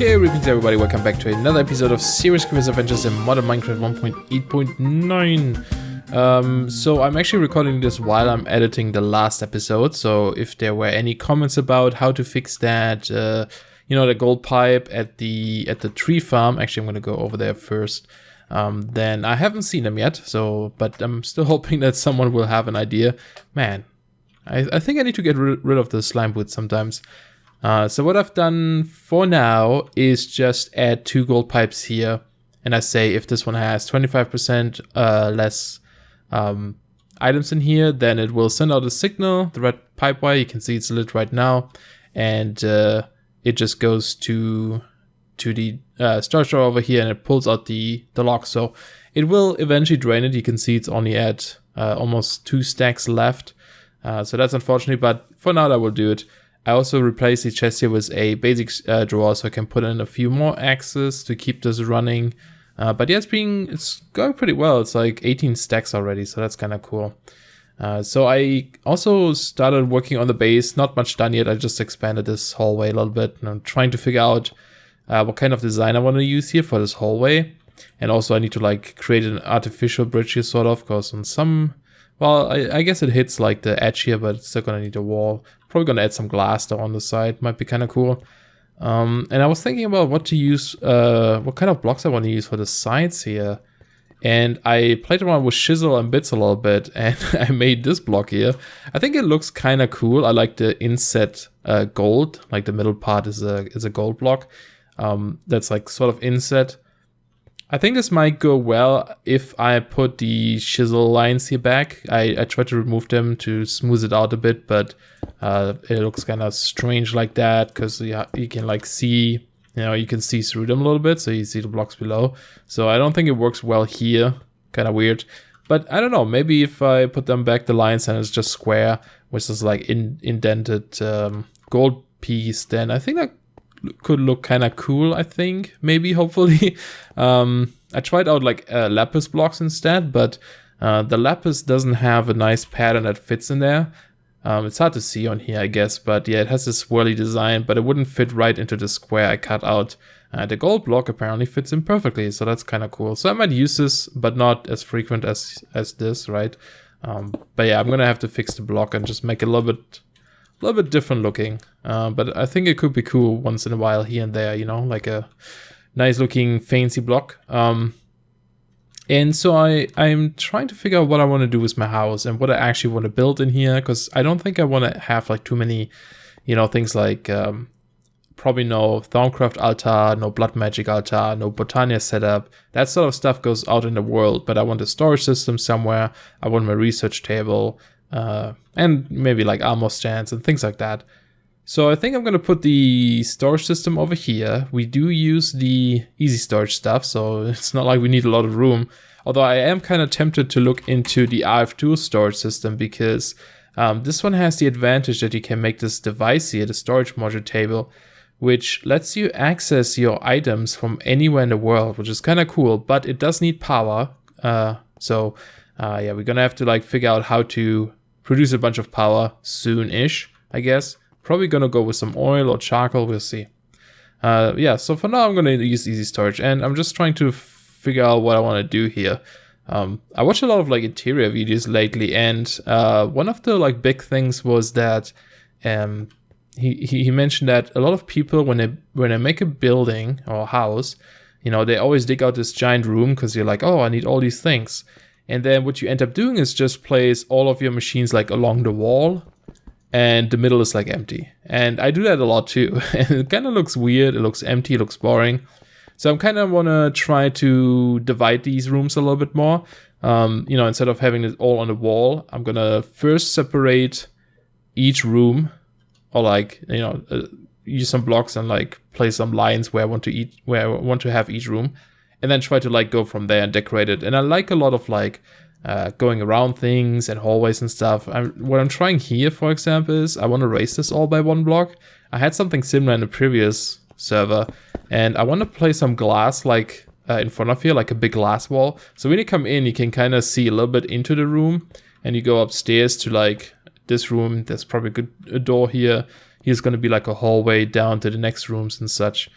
Greetings everybody, welcome back to another episode of Serious Curious Adventures in Modern Minecraft 1.8.9. So I'm actually recording this while I'm editing the last episode, so if there were any comments about how to fix that, the gold pipe at the tree farm, actually I'm going to go over there first, then I haven't seen them yet, but I'm still hoping that someone will have an idea. Man, I think I need to get rid of the slime boots sometimes. So what I've done for now is just add 2 gold pipes here, and I say if this one has 25% less items in here, then it will send out a signal, the red pipe wire, you can see it's lit right now, and it just goes to the storage door over here, and it pulls out the lock. So it will eventually drain it. You can see it's only at almost 2 stacks left, so that's unfortunate, but for now I will do it. I also replaced the chest here with a basic drawer, so I can put in a few more axes to keep this running. But yeah, it's going pretty well. It's like 18 stacks already, so that's kind of cool. So I also started working on the base. Not much done yet. I just expanded this hallway a little bit, and I'm trying to figure out what kind of design I want to use here for this hallway. And also I need to create an artificial bridge here, sort of, because on some... Well, I guess it hits like the edge here, but it's still gonna need a wall. Probably gonna add some glass though on the side, might be kind of cool. And I was thinking about what to use, what kind of blocks I want to use for the sides here. And I played around with chisel and bits a little bit, and I made this block here. I think it looks kind of cool. I like the inset gold, like the middle part is a gold block. That's like sort of inset. I think this might go well if I put the chisel lines here back. I tried to remove them to smooth it out a bit, but it looks kind of strange like that, because you can see, you can see through them a little bit, so you see the blocks below. So I don't think it works well here. Kind of weird. But I don't know, maybe if I put them back, the lines, and it's just square, which is like indented gold piece, then I think that could look kind of cool, I think, maybe, hopefully. I tried out lapis blocks instead, but the lapis doesn't have a nice pattern that fits in there. It's hard to see on here, I guess, but yeah, it has this swirly design, but it wouldn't fit right into the square I cut out. The gold block apparently fits in perfectly, so that's kind of cool. So I might use this, but not as frequent as this, right? But yeah, I'm gonna have to fix the block and just make it a little bit different looking, but I think it could be cool once in a while here and there, like a nice looking fancy block. And so I'm trying to figure out what I want to do with my house and what I actually want to build in here, because I don't think I want to have too many, things like probably no Thorncraft altar, no blood magic altar, no Botania setup. That sort of stuff goes out in the world, but I want a storage system somewhere. I want my research table, and maybe armor stands and things like that. So I think I'm going to put the storage system over here. We do use the easy storage stuff, so it's not like we need a lot of room. Although I am kind of tempted to look into the RF2 storage system, because this one has the advantage that you can make this device here, the storage module table, which lets you access your items from anywhere in the world, which is kind of cool, but it does need power. Yeah, we're going to have to figure out how to produce a bunch of power soon-ish, I guess. Probably gonna go with some oil or charcoal, we'll see. Yeah, so for now I'm gonna use easy storage, and I'm just trying to figure out what I want to do here. I watched a lot of interior videos lately, and one of the big things was that he mentioned that a lot of people, when they make a building or a house, they always dig out this giant room because you're oh, I need all these things. And then what you end up doing is just place all of your machines along the wall, and the middle is empty. And I do that a lot too. And it kind of looks weird. It looks empty. It looks boring. So I'm kind of want to try to divide these rooms a little bit more. Instead of having it all on the wall, I'm going to first separate each room, or use some blocks and place some lines where I want to have each room, and then try to go from there and decorate it. And I like a lot of going around things and hallways and stuff. What I'm trying here, for example, is I want to raise this all by 1 block. I had something similar in the previous server, and I want to place some glass in front of here, a big glass wall. So when you come in, you can kind of see a little bit into the room, and you go upstairs to this room. There's probably a door here. Here's going to be a hallway down to the next rooms and such.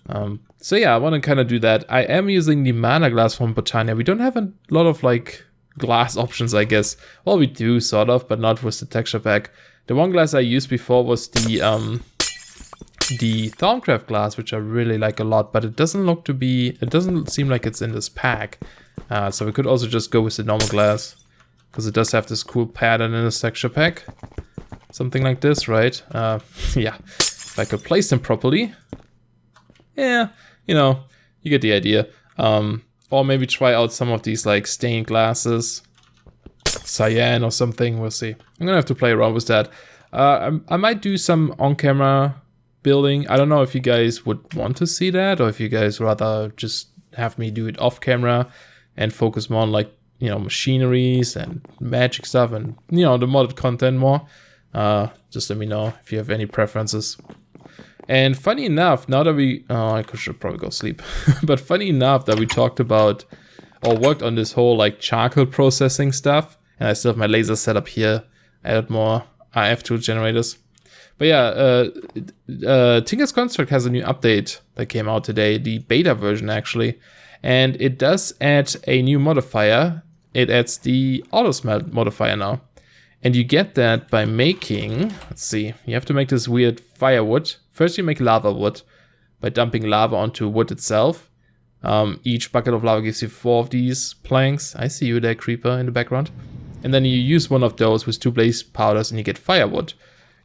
So yeah, I want to kind of do that. I am using the mana glass from Botania. We don't have a lot of like glass options, I guess. Well, we do sort of, but not with the texture pack. The one glass I used before was the Thaumcraft glass, which I really like a lot, but it doesn't seem like it's in this pack. So we could also just go with the normal glass, because it does have this cool pattern in this texture pack. Something like this, right? Yeah, if I could place them properly. Yeah, you know, you get the idea. Or maybe try out some of these like stained glasses. Cyan or something, we'll see. I'm gonna have to play around with that. I might do some on-camera building. I don't know if you guys would want to see that, or if you guys rather just have me do it off camera and focus more on like, you know, machineries and magic stuff and, you know, the modded content more. Just let me know if you have any preferences. And funny enough, now that we... Oh, I should probably go sleep. But funny enough that we talked about or worked on this whole like charcoal processing stuff. And I still have my laser set up here. Added more RF tool generators. But yeah, Tinker's Construct has a new update that came out today. The beta version, actually. And it does add a new modifier. It adds the auto smelt modifier now. And you get that by making, let's see, you have to make this weird firewood. First you make lava wood by dumping lava onto wood itself. Each bucket of lava gives you 4 of these planks. I see you there, creeper, in the background. And then you use one of those with 2 blaze powders and you get firewood.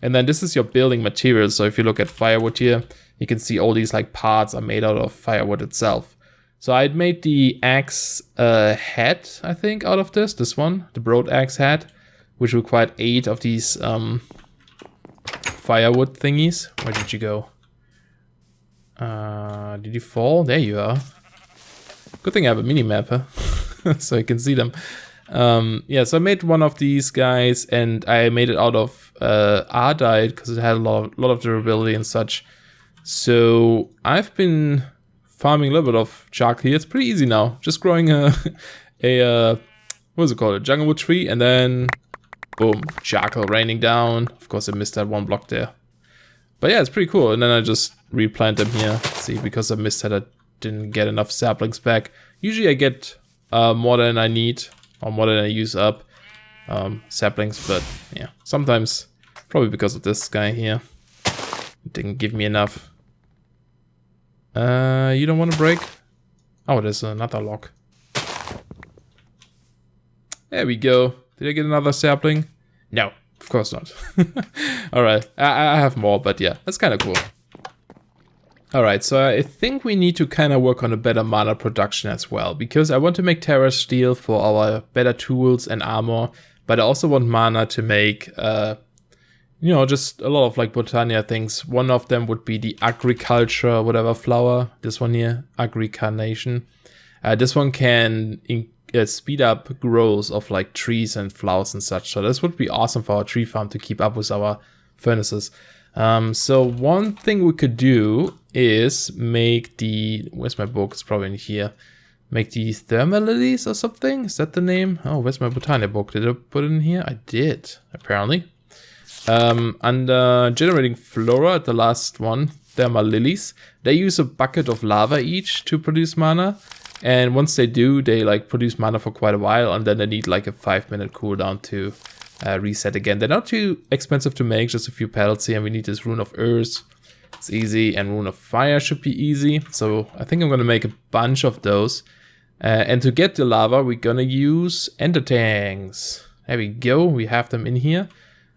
And then this is your building material. So if you look at firewood here, you can see all these like parts are made out of firewood itself. So I made the axe head, I think, out of this one, the broad axe head, which required 8 of these firewood thingies. Where did you go? Did you fall? There you are. Good thing I have a mini map, huh? So I can see them. Yeah, so I made one of these guys, and I made it out of Ardite because it had a lot of durability and such. So I've been farming a little bit of charcoal here. It's pretty easy now. Just growing a what is it called? A junglewood tree, and then boom, charcoal raining down. Of course, I missed that one block there. But yeah, it's pretty cool. And then I just replant them here. See, because I missed that, I didn't get enough saplings back. Usually I get more than I need, or more than I use up saplings. But yeah, sometimes, probably because of this guy here, it didn't give me enough. You don't want to break? Oh, there's another lock. There we go. Did I get another sapling? No, of course not. Alright, I have more, but yeah, that's kind of cool. Alright, so I think we need to kind of work on a better mana production as well, because I want to make Terra Steel for our better tools and armor, but I also want mana to make, you know, just a lot of like Botania things. One of them would be the agriculture, whatever flower. This one here, agricarnation. This one can speed up growth of like trees and flowers and such. So this would be awesome for our tree farm to keep up with our furnaces. So one thing we could do is make the, where's my book? It's probably in here. Make the thermal lilies or something. Is that the name? Oh, where's my Botania book? Did I put it in here? I did, apparently. Under generating flora, the last one, thermal lilies, they use a bucket of lava each to produce mana. And once they do, they like produce mana for quite a while, and then they need like a 5-minute cooldown to reset again. They're not too expensive to make, just a few petals here. And we need this Rune of Earth. It's easy, and Rune of Fire should be easy. So I think I'm gonna make a bunch of those. And to get the lava, we're gonna use ender tanks. There we go. We have them in here.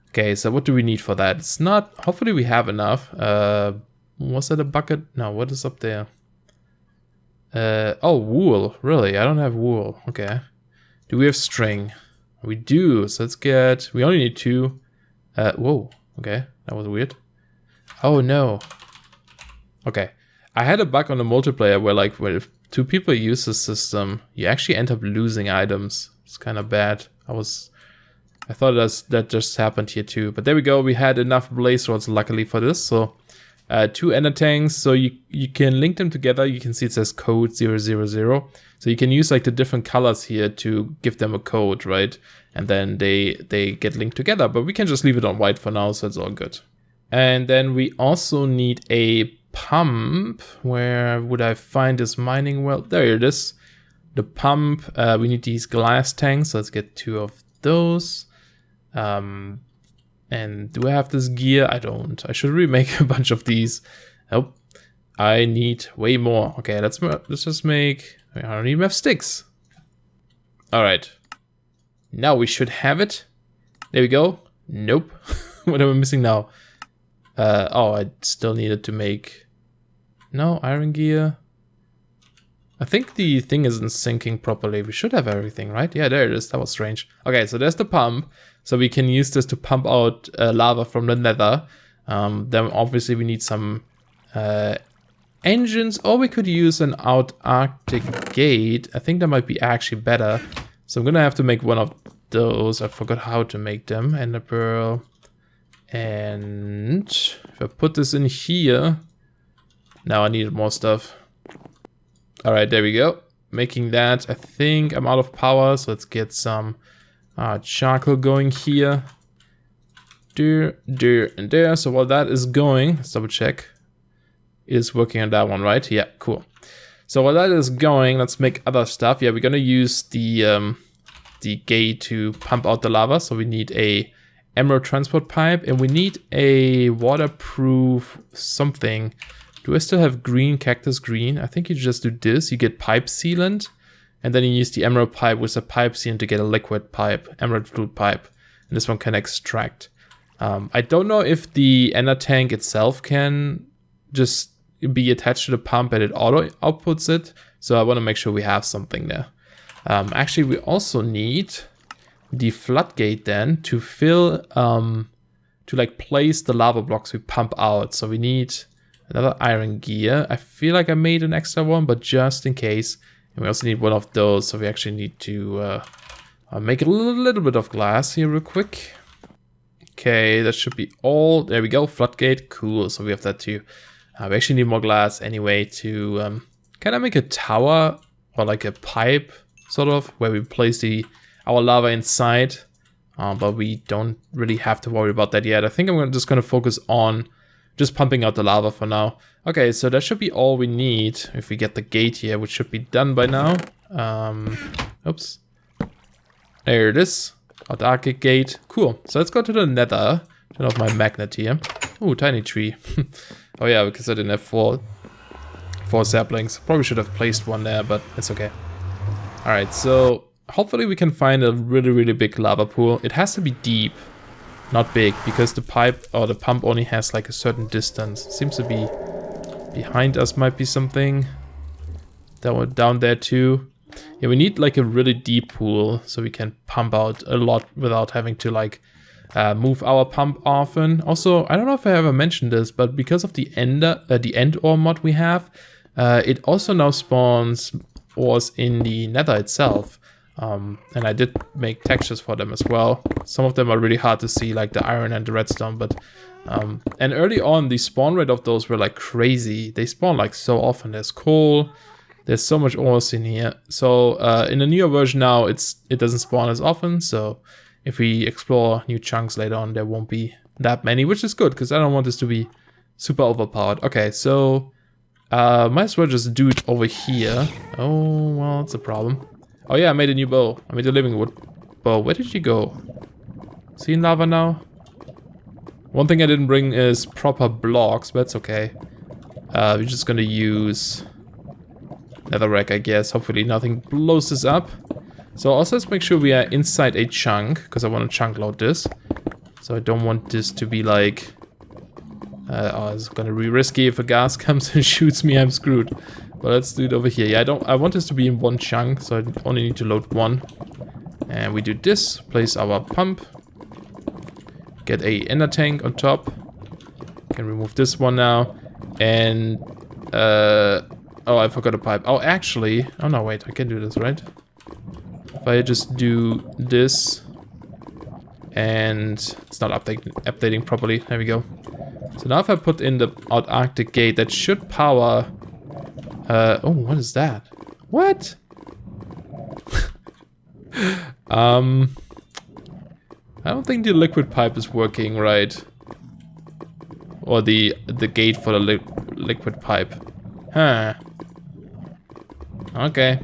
Okay, so what do we need for that? It's not. Hopefully we have enough. Was that a bucket? No. What is up there? Oh, wool. Really? I don't have wool. Okay. Do we have string? We do. So let's get... We only need 2. Whoa. Okay. That was weird. Oh, no. Okay. I had a bug on the multiplayer where, like, if 2 people use the system, you actually end up losing items. It's kind of bad. I thought that just happened here too. But there we go. We had enough blaze rods, luckily, for this. So... 2 ender tanks, so you can link them together. You can see it says code 000. So you can use like the different colors here to give them a code, right? And then they get linked together. But we can just leave it on white for now, so it's all good. And then we also need a pump. Where would I find this mining well? There it is. The pump. We need these glass tanks. Let's get 2 of those. And do I have this gear? I don't. I should remake a bunch of these. Nope. I need way more. Okay, let's just make... I don't even have sticks. Alright. Now we should have it. There we go. Nope. What am I missing now? Oh, I still needed to make... No, iron gear. I think the thing isn't syncing properly. We should have everything, right? Yeah, there it is. That was strange. Okay, so there's the pump. So we can use this to pump out lava from the nether. Then obviously we need some engines, or we could use an Antarctic gate. I think that might be actually better. So I'm gonna have to make one of those. I forgot how to make them. Ender pearl. And if I put this in here, now I needed more stuff. All right, there we go. Making that. I think I'm out of power, so let's get some charcoal going here. There, and there. So while that is going, let's double check. It is working on that one, right? Yeah, cool. So while that is going, let's make other stuff. Yeah, we're gonna use the gate to pump out the lava. So we need a emerald transport pipe, and we need a waterproof something. Do I still have green, cactus green? I think you just do this. You get pipe sealant, and then you use the emerald pipe with a pipe sealant to get a liquid pipe, emerald fluid pipe. And this one can extract. I don't know if the ender tank itself can just be attached to the pump and it auto outputs it. So I want to make sure we have something there. Actually, we also need the floodgate then to fill, to like place the lava blocks we pump out. So we need another iron gear. I feel like I made an extra one, but just in case. And we also need one of those. So we actually need to make a little bit of glass here real quick. Okay, that should be all. There we go, floodgate, cool. So we have that too. We actually need more glass anyway to kind of make a tower or like a pipe sort of where we place our lava inside. But we don't really have to worry about that yet. I think I'm just going to focus on just pumping out the lava for now. Okay, so that should be all we need if we get the gate here, which should be done by now. Oops. There it is. Antarctic gate. Cool. So let's go to the nether. Turn off my magnet here. Ooh, tiny tree. Oh yeah, because I didn't have four saplings. Probably should have placed one there, but it's okay. Alright, so hopefully we can find a really big lava pool. It has to be deep, not big, because the pipe or the pump only has like a certain distance. It seems to be behind us might be something. That one down there too. Yeah, we need like a really deep pool so we can pump out a lot without having to like move our pump often. Also, I don't know if I ever mentioned this, but because of the end ore mod we have, it also now spawns ores in the nether itself. And I did make textures for them as well. Some of them are really hard to see, like the iron and the redstone, but and early on the spawn rate of those were like crazy. They spawn like so often. There's coal, there's so much ores in here. So in the newer version now it doesn't spawn as often, so if we explore new chunks later on, there won't be that many, which is good because I don't want this to be super overpowered. Okay, so might as well just do it over here. Oh, well, that's a problem. Oh yeah, I made a new bow. I made a living wood bow. Where did you go? Is he in lava now? One thing I didn't bring is proper blocks, but that's okay. We're just gonna use netherrack, I guess. Hopefully nothing blows this up. So also let's make sure we are inside a chunk, because I want to chunk load this. So I don't want this to be like... oh, it's gonna be risky if a gas comes and shoots me, I'm screwed. But let's do it over here. Yeah, I want this to be in one chunk, so I only need to load one. And we do this, place our pump. Get a ender tank on top. Can remove this one now. And... oh, I forgot a pipe. Oh, actually... Oh no, wait, I can do this, right? If I just do this, and it's not updating properly. There we go. So now if I put in the Antarctic gate, that should power... oh, what is that? What? I don't think the liquid pipe is working right. Or the gate for the liquid pipe. Huh. Okay.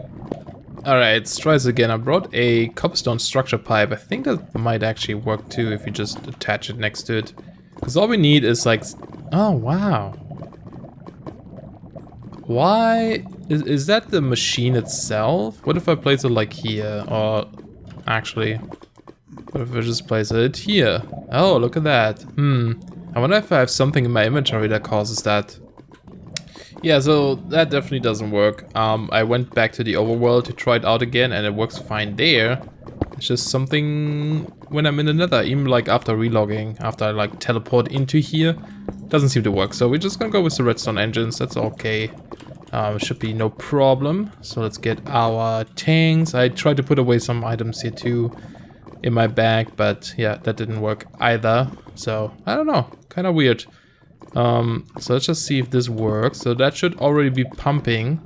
Alright, let's try this again. I brought a cobblestone structure pipe. I think that might actually work too if you just attach it next to it. Because all we need is like... Oh, wow. Why? Is that the machine itself? What if I place it like here? Or actually, what if I just place it here? Oh, look at that. I wonder if I have something in my inventory that causes that. Yeah, so that definitely doesn't work. I went back to the overworld to try it out again and it works fine there. It's just something when I'm in the nether, even like after relogging, after I like teleport into here, doesn't seem to work. So we're just gonna go with the redstone engines, that's okay. Should be no problem. So let's get our tanks. I tried to put away some items here too in my bag, but yeah, that didn't work either. So I don't know, kind of weird. So let's just see if this works. So that should already be pumping.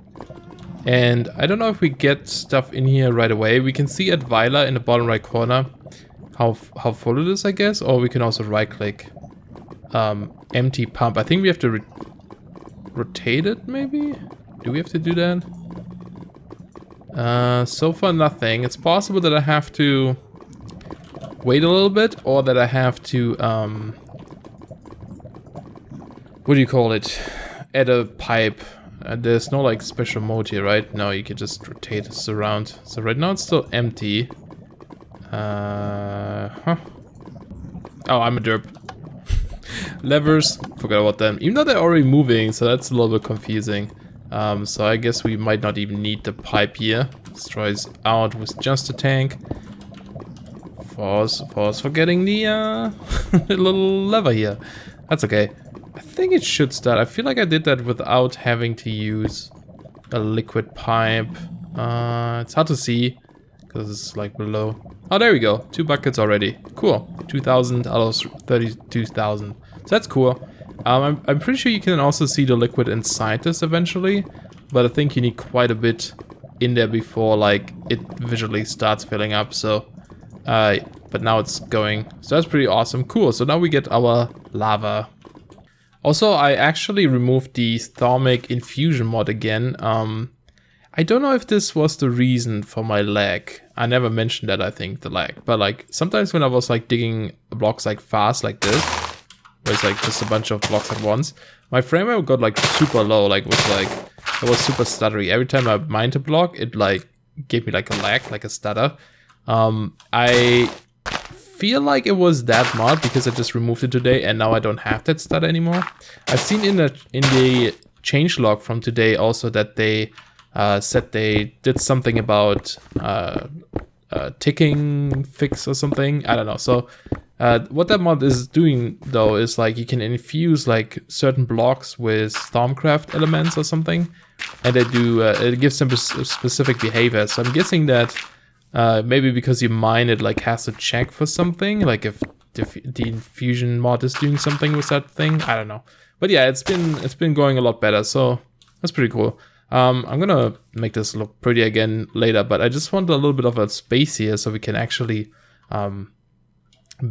And I don't know if we get stuff in here right away. We can see at Vila in the bottom right corner how full it is, I guess. Or we can also right click empty pump. I think we have to rotate it maybe? Do we have to do that? So far nothing. It's possible that I have to wait a little bit or that I have to what do you call it? Add a pipe. There's no like special mode here, right? No, you can just rotate this around. So right now it's still empty. Oh, I'm a derp. Levers, forgot about them. Even though they're already moving, so that's a little bit confusing. So I guess we might not even need the pipe here. Let's try this out with just a tank. Pause for getting the little lever here. That's okay. I think it should start. I feel like I did that without having to use a liquid pipe. It's hard to see because it's like below. Oh, there we go. 2 buckets already. Cool. 2,000 out of 32,000. So that's cool. I'm pretty sure you can also see the liquid inside this eventually, but I think you need quite a bit in there before like it visually starts filling up. So, but now it's going. So that's pretty awesome. Cool. So now we get our lava. Also, I actually removed the thermic infusion mod again. I don't know if this was the reason for my lag. I never mentioned that, I think, the lag. But like sometimes when I was like digging blocks like fast like this, where it's like just a bunch of blocks at once, my frame rate got like super low, like it was super stuttery. Every time I mined a block, it like gave me like a lag, like a stutter. I feel like it was that mod because I just removed it today and now I don't have that stutter anymore. I've seen in the changelog from today also that they said they did something about ticking fix or something. I don't know. So what that mod is doing though is like you can infuse like certain blocks with Stormcraft elements or something, and they do it gives them specific behavior. So I'm guessing that maybe because you mine it like has to check for something, like if the infusion mod is doing something with that thing. I don't know. But yeah, it's been going a lot better. So that's pretty cool. I'm gonna make this look pretty again later, but I just want a little bit of a space here so we can actually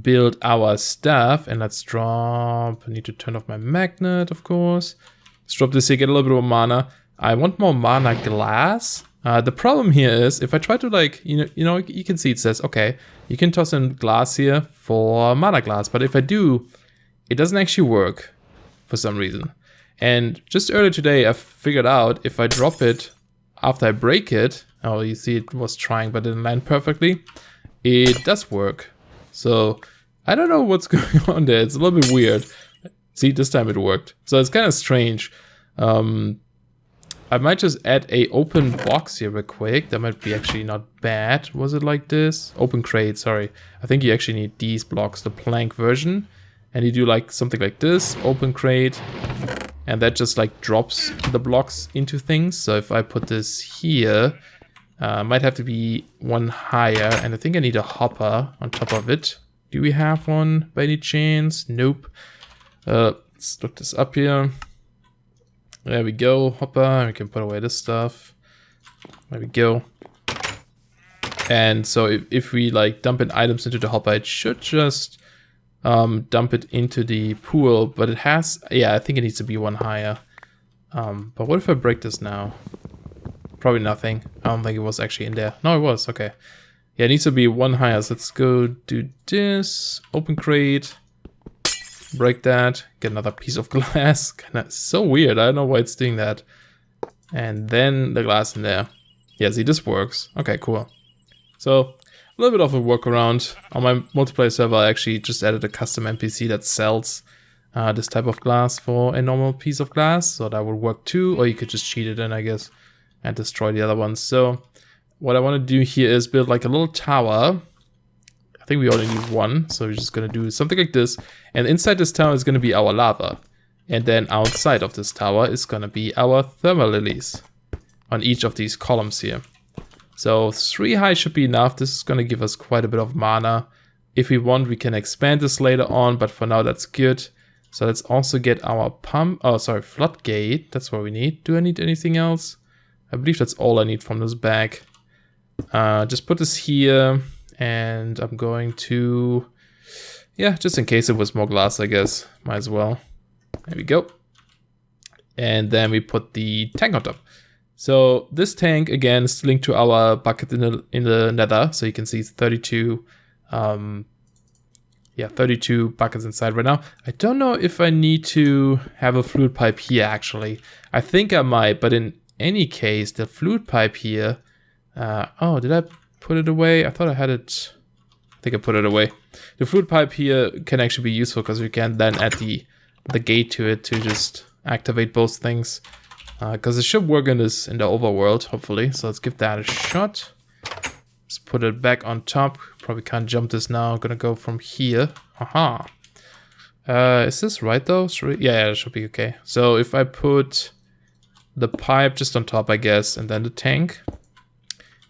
build our stuff. And let's drop, I need to turn off my magnet, of course. Let's drop this here, get a little bit of mana. I want more mana glass. The problem here is if I try to like, you know, you can see it says, okay, you can toss in glass here for mana glass. But if I do, it doesn't actually work for some reason. And just earlier today, I figured out if I drop it after I break it, oh, you see it was trying, but didn't land perfectly. It does work. So I don't know what's going on there. It's a little bit weird. See, this time it worked. So it's kind of strange. I might just add a open box here real quick. That might be actually not bad. Was it like this? Open crate, sorry. I think you actually need these blocks, the plank version. And you do like something like this, open crate. And that just like drops the blocks into things. So if I put this here, might have to be one higher. And I think I need a hopper on top of it. Do we have one by any chance? Nope. Let's look this up here. There we go, hopper. We can put away this stuff. There we go. And so if we like dump in items into the hopper, it should just dump it into the pool, but it has, yeah, I think it needs to be one higher. But what if I break this now? Probably nothing. I don't think it was actually in there. No, it was. Okay. Yeah, it needs to be one higher. So let's go do this. Open crate. Break that. Get another piece of glass. Kinda so weird. I don't know why it's doing that. And then the glass in there. Yeah, see, this works. Okay, cool. So a little bit of a workaround. On my multiplayer server, I actually just added a custom NPC that sells this type of glass for a normal piece of glass. So that would work too. Or you could just cheat it in, I guess, and destroy the other ones. So what I want to do here is build like a little tower. I think we only need one, so we're just going to do something like this. And inside this tower is going to be our lava. And then outside of this tower is going to be our thermal lilies on each of these columns here. So 3 high should be enough. This is going to give us quite a bit of mana. If we want, we can expand this later on, but for now that's good. So let's also get our floodgate. That's what we need. Do I need anything else? I believe that's all I need from this bag. Just put this here. And I'm going to, yeah, just in case it was more glass, I guess, might as well. There we go. And then we put the tank on top. So this tank, again, is linked to our bucket in the nether. So you can see it's 32, 32 buckets inside right now. I don't know if I need to have a fluid pipe here, actually. I think I might, but in any case, the fluid pipe here, oh, did I put it away? I thought I had it. I think I put it away. The fluid pipe here can actually be useful because we can then add the gate to it to just activate both things. Because it should work in the overworld, hopefully. So let's give that a shot. Let's put it back on top. Probably can't jump this now. I'm gonna go from here. Haha. Is this right though? Yeah, it should be okay. So if I put the pipe just on top, I guess, and then the tank.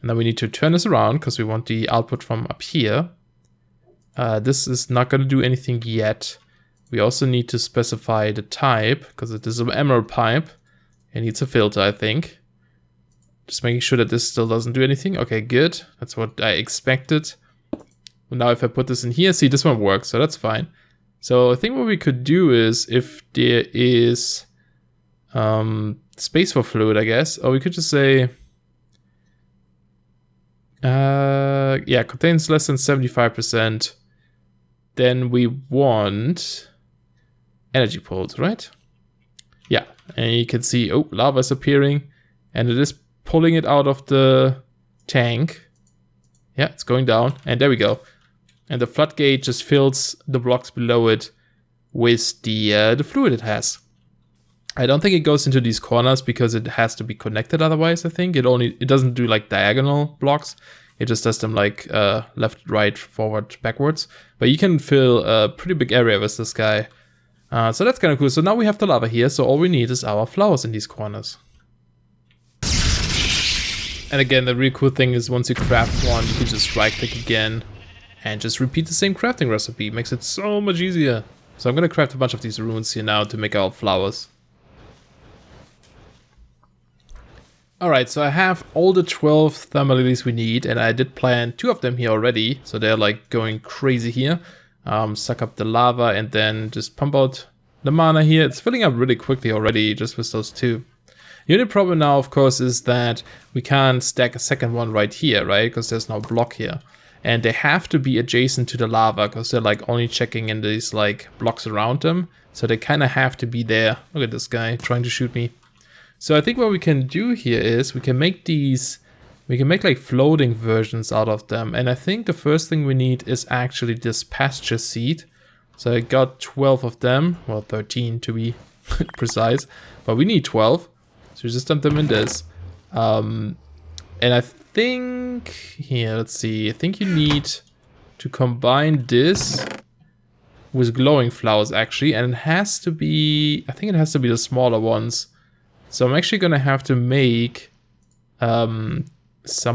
And then we need to turn this around because we want the output from up here. This is not going to do anything yet. We also need to specify the type because it is an emerald pipe. It needs a filter, I think. Just making sure that this still doesn't do anything. Okay, good. That's what I expected. Now if I put this in here, see, this one works, so that's fine. So I think what we could do is, if there is space for fluid, I guess, or we could just say, yeah, contains less than 75%. Then we want energy pools, right? Yeah, and you can see, oh, lava is appearing, and it is pulling it out of the tank. Yeah, it's going down, and there we go. And the floodgate just fills the blocks below it with the fluid it has. I don't think it goes into these corners because it has to be connected otherwise, I think. It doesn't do like diagonal blocks. It just does them like left, right, forward, backwards. But you can fill a pretty big area with this guy. So that's kind of cool. So now we have the lava here. So all we need is our flowers in these corners. And again, the really cool thing is once you craft one, you can just right click again and just repeat the same crafting recipe. It makes it so much easier. So I'm going to craft a bunch of these runes here now to make our flowers. Alright, so I have all the 12 thermal lilies we need, and I did plant 2 of them here already, so they're like going crazy here. Suck up the lava and then just pump out the mana here. It's filling up really quickly already just with those 2. The only problem now, of course, is that we can't stack a second one right here, right? Because there's no block here. And they have to be adjacent to the lava because they're like only checking in these like blocks around them. So they kind of have to be there. Look at this guy trying to shoot me. So I think what we can do here is we can make like floating versions out of them. And I think the first thing we need is actually this pasture seed. So I got 12 of them, well 13 to be precise, but we need 12. So we just dump them in this. And I think, here, let's see, I think you need to combine this with glowing flowers actually. And it has to be, I think it has to be the smaller ones. So I'm actually going to have to make some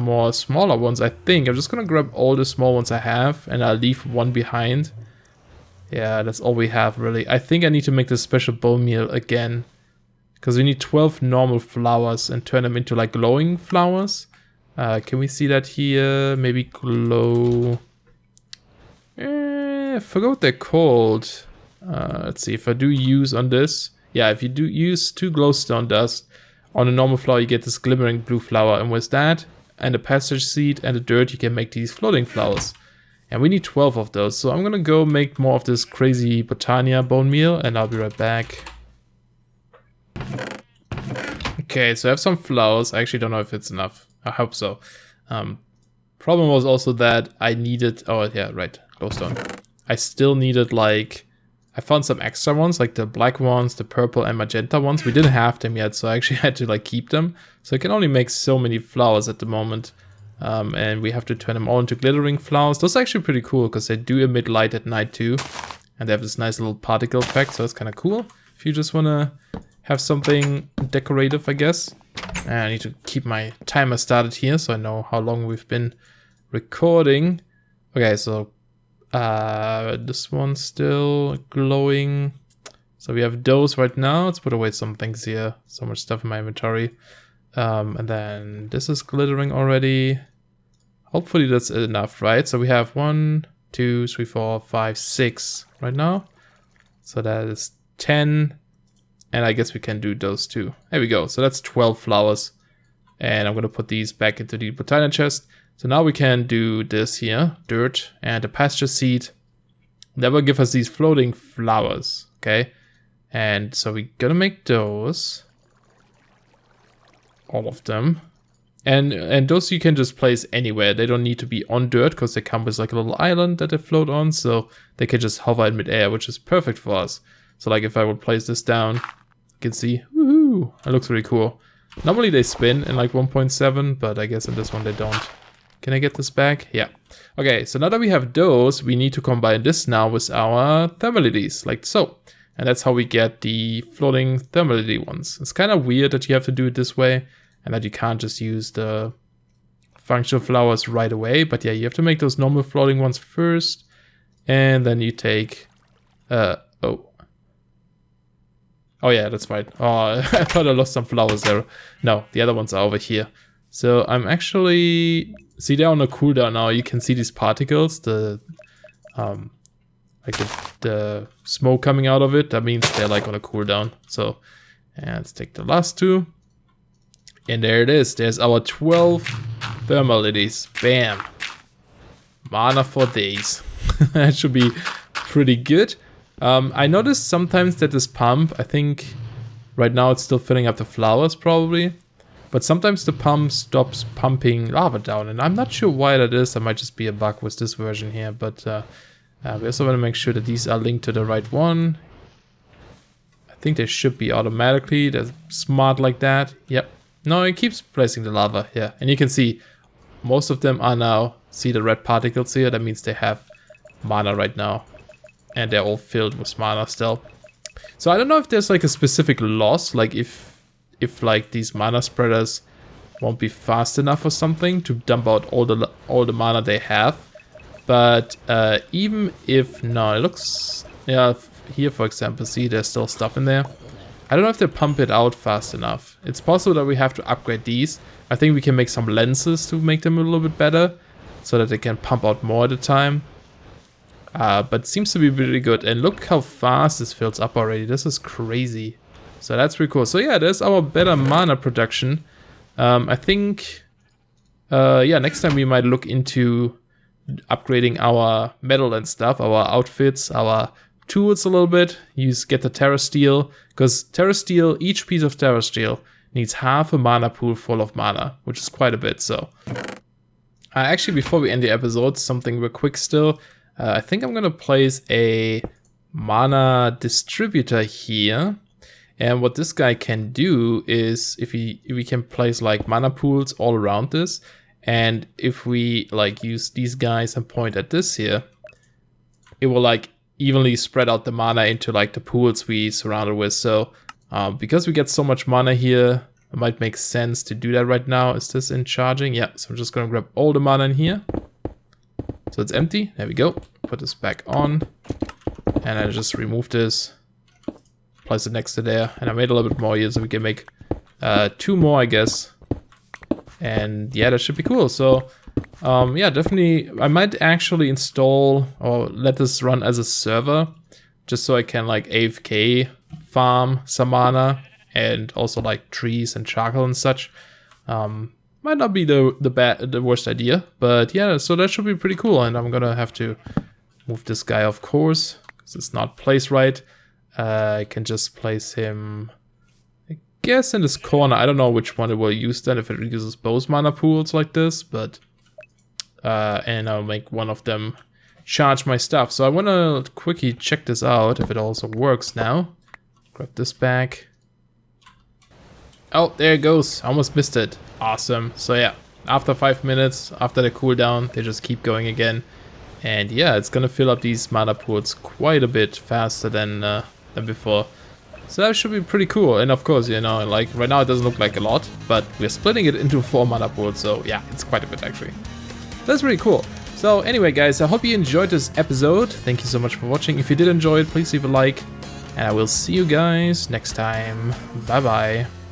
more smaller ones, I think. I'm just going to grab all the small ones I have and I'll leave one behind. Yeah, that's all we have really. I think I need to make this special bone meal again. Because we need 12 normal flowers and turn them into like glowing flowers. Can we see that here? Maybe glow... I forgot what they're called. Let's see if I do use on this. yeah, if you do use 2 glowstone dust on a normal flower, you get this glimmering blue flower. And with that, and a passage seed and the dirt, you can make these floating flowers. And we need 12 of those. So I'm gonna go make more of this crazy Botania bone meal, and I'll be right back. Okay, so I have some flowers. I actually don't know if it's enough. I hope so. Problem was also that I needed, oh yeah, right, glowstone. I still needed like, I found some extra ones, like the black ones, the purple and magenta ones. We didn't have them yet, so I actually had to like keep them. So I can only make so many flowers at the moment. And we have to turn them all into glittering flowers. Those are actually pretty cool because they do emit light at night too. And they have this nice little particle effect, so it's kind of cool. If you just want to have something decorative, I guess. And I need to keep my timer started here so I know how long we've been recording. Okay, so this one's still glowing. So we have those right now. Let's put away some things here. So much stuff in my inventory. And then this is glittering already. Hopefully that's enough, right? So we have 1, 2, 3, 4, 5, 6 right now. So that is 10. And I guess we can do those too. There we go. So that's 12 flowers. And I'm going to put these back into the Botania chest. So now we can do this here. Dirt and a pasture seed. That will give us these floating flowers. Okay. And so we're going to make those. All of them. And those you can just place anywhere. They don't need to be on dirt because they come with like a little island that they float on. So they can just hover in midair, which is perfect for us. So like if I would place this down, you can see, woohoo, it looks really cool. Normally they spin in like 1.7, but I guess in this one they don't. Can I get this back? Yeah. Okay, so now that we have those, we need to combine this now with our thermalities, like so. And that's how we get the floating thermality ones. It's kind of weird that you have to do it this way and that you can't just use the functional flowers right away. But yeah, you have to make those normal floating ones first. And then you take, Oh yeah, that's right. Oh, I thought I lost some flowers there. No, the other ones are over here. So I'm actually, see they're on a cooldown now. You can see these particles, the smoke coming out of it. That means they're like on a cooldown. So, and let's take the last 2. And there it is. There's our 12 thermalities. Bam. Mana for days. That should be pretty good. I noticed sometimes that this pump, I think right now it's still filling up the flowers probably, but sometimes the pump stops pumping lava down, and I'm not sure why that is. That might just be a bug with this version here, but we also want to make sure that these are linked to the right one. I think they should be automatically. They're smart like that. Yep. No, it keeps placing the lava. Yeah, and you can see most of them are now, see the red particles here? That means they have mana right now. And they're all filled with mana still. So I don't know if there's like a specific loss, like if like these mana spreaders won't be fast enough or something to dump out all the mana they have. But even if, no, it looks, yeah, here for example, see there's still stuff in there. I don't know if they pump it out fast enough. It's possible that we have to upgrade these. I think we can make some lenses to make them a little bit better so that they can pump out more at a time. But it seems to be really good. And look how fast this fills up already. This is crazy. So that's pretty cool. So yeah, there's our better mana production. I think, yeah, next time we might look into upgrading our metal and stuff, our outfits, our tools a little bit. Get the Terra Steel. Because Terra Steel, each piece of Terra Steel needs half a mana pool full of mana, which is quite a bit. So actually, before we end the episode, something real quick still. I think I'm going to place a mana distributor here. And what this guy can do is if we can place like mana pools all around this. And if we like use these guys and point at this here, it will like evenly spread out the mana into like the pools we surrounded with. So because we get so much mana here, it might make sense to do that right now. Is this in charging? Yeah, so I'm just going to grab all the mana in here. So it's empty. There we go. Put this back on. And I just remove this. Place it next to there. And I made a little bit more here so we can make 2 more, I guess. And yeah, that should be cool. So yeah, definitely. I might actually install or let this run as a server. Just so I can like AFK farm some mana and also like trees and charcoal and such. Might not be the worst idea, but yeah, so that should be pretty cool. And I'm gonna have to move this guy, of course, because it's not placed right. I can just place him, I guess, in this corner. I don't know which one it will use then, if it uses both mana pools like this, but and I'll make one of them charge my stuff. So I want to quickly check this out if it also works now. Grab this back. Oh, there it goes. I almost missed it. Awesome. So yeah, after 5 minutes, after the cooldown, they just keep going again. And yeah, it's gonna fill up these mana pools quite a bit faster than before. So that should be pretty cool. And of course, you know, like right now it doesn't look like a lot, but we're splitting it into 4 mana pools. So yeah, it's quite a bit actually. That's really cool. So anyway, guys, I hope you enjoyed this episode. Thank you so much for watching. If you did enjoy it, please leave a like. And I will see you guys next time. Bye bye.